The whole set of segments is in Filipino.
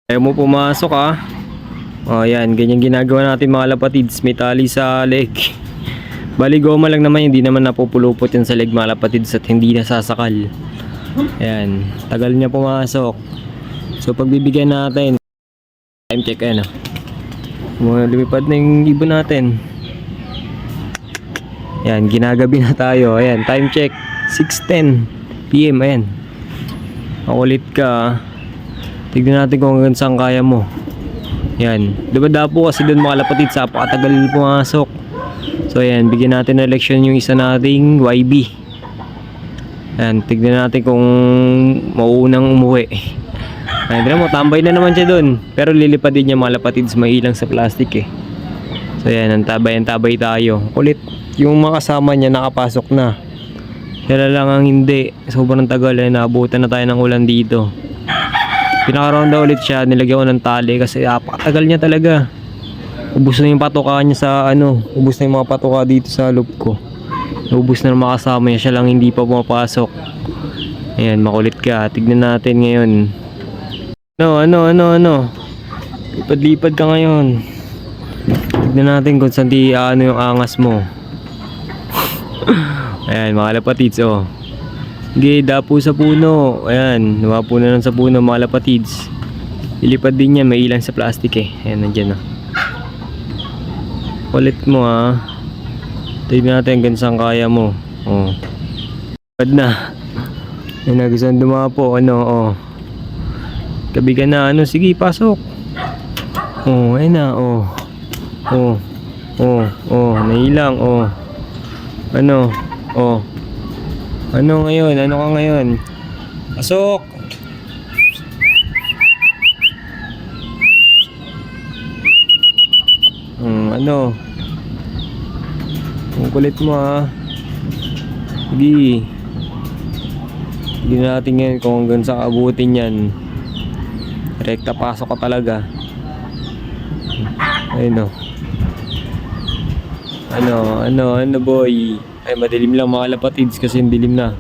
Ayaw mo pumasok O yan, ganyan ginagawa natin mga lapatids. May tali sa leg. Bali goma lang naman, hindi naman napupulupot yan sa leg mga lapatids at hindi nasasakal. Ayan, tagal niya pumasok. So pagbibigyan natin, time check lumipad na yung ibon natin. Ayan, ginagabi na tayo. Ayan, time check 6:10 PM. Ayan, makulit ka. Tignan natin kung hanggang saan kaya mo. Yan, diba dapo kasi doon mga lapatid sa napakatagal pumasok. So ayan, bigyan natin ng leksyon yung isa nating YB. Ayan, tignan natin kung mauunang umuwi. Ayan, tignan mo, tambay na naman siya doon. Pero lilipad din niya mga lapatids, mailang sa plastic So ayan, antabay tayo. Kulit, yung mga kasama niya nakapasok na. Kaya lang ang hindi, sobrang tagal naabutan na tayo ng ulan dito. Pinakaronda ulit siya, nilagyan ko ng tali kasi napakatagal niya talaga. Ubus na yung patuka niya sa ubus na yung mga patuka dito sa loop ko. Ubus na ng mga kasama niya, siya lang hindi pa pumapasok. Ayan, makulit ka. Tignan natin ngayon. Ano? Lipad-lipad ka ngayon. Tignan natin kung saan yung angas mo. Ayan, mga lapatids Sige, dapo sa puno. Ayan, nawapo na lang sa puno mga lapatids. Ilipad din niya, may ilang sa plastic Ayan, nandyan Kulit mo Tignan natin hanggang saan kaya mo. Lipad na. Ayan, nagustuhan dumapo. Gabi ka na. Sige, pasok. Ayan na. Nailang. Ano ngayon? Ano ka ngayon? Pasok! Ang kulit mo Sige. Sige natin ngayon kung hanggang sa abutin yan. Rekta pasok ka talaga. Ayun Ano boy? Ay, madilim lang mga lapatids kasi yung dilim na.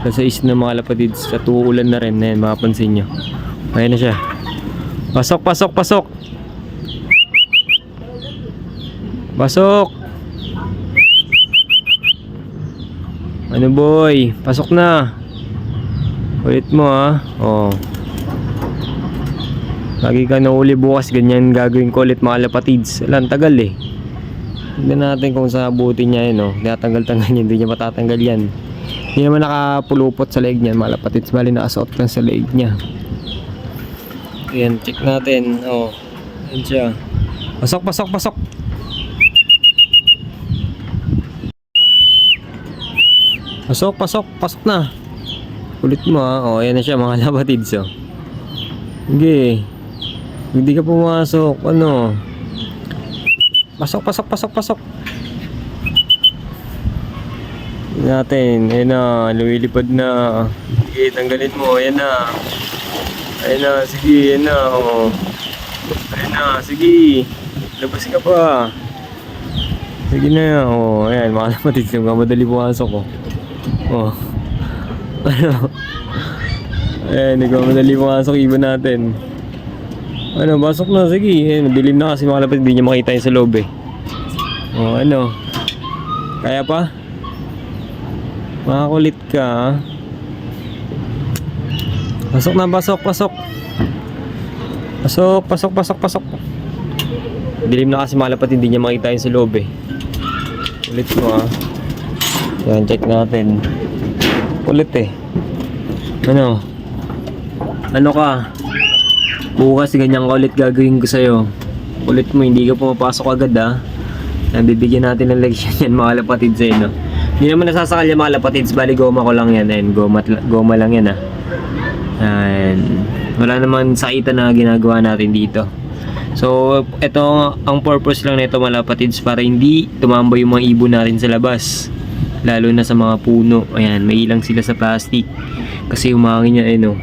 Nasa is na mga lapatids. At uulan na rin. Ayan, makapansin nyo. Ayan na siya. Pasok! Ano boy? Pasok na. Ulit mo Lagi ka nauli bukas. Ganyan gagawin ko ulit mga lapatids. Alam, tagal Tignan natin kung sa abutin niya tinatanggal-tanggal niya, hindi niya matatanggal yan. Hindi naman nakapulupot sa leeg niya mga lapatids, bali nakasuot lang sa leeg niya. Ayan, check natin. Ayan siya. Pasok! Pasok na. Kulit mo ayan na siya mga lapatids Sige. Hindi ka pumasok. Pasok. Natin. Ayan na. Lumilipad na. Sige, tanggalin mo. Ayan na. Sige. Ayan na. Sige. Labas ka pa. Sige na. Ayan. Mga lapatids. Madali pumasok Ayan. Madali pumasok. Iba natin. Pasok na, sige. Dilim na kasi mga lapatids, hindi niya makita yung sa loob Kaya pa? Makakulit ka Pasok na, pasok. Dilim na kasi mga lapatids, hindi niya makita yung sa loob Kulit mo Yan, check natin. Kulit Ano ka? Bukas ganyan ka ulit gagawin ko sa'yo. Kulit mo, hindi ka pumapasok agad Bibigyan natin ng leksyon yan mga lapatids Hindi naman nasasakal yan mga lapatids. Bali goma ko lang yan. Ayan, goma lang yan Ayan. Wala naman sakita na ginagawa natin dito. So ito ang purpose lang nito mga lapatids, para hindi tumambay yung mga ibon natin sa labas. Lalo na sa mga puno. Ayan, may ilang sila sa plastic. Kasi umangin niya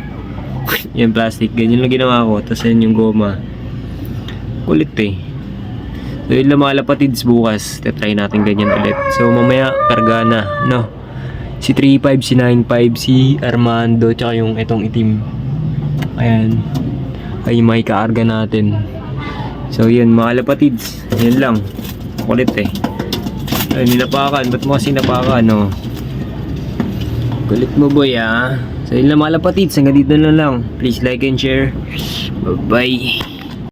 yung plastic, ganyan lang ginawa ko. Tapos yan yung goma. Kulit So yun lang mga lapatids, bukas try natin ganyan ulit. So mamaya karga na si 35, si 95, si Armando, tsaka yung itong itim. Ayan. ay may kaarga natin. So yun mga kalapatids, yun lang. Kulit eh. Ay, ninapakan, ba't mo kasi napakan no? Kulit mo boy ah. So yun lang mga kalapatids, hanggang dito na lang. Please like and share. Bye bye.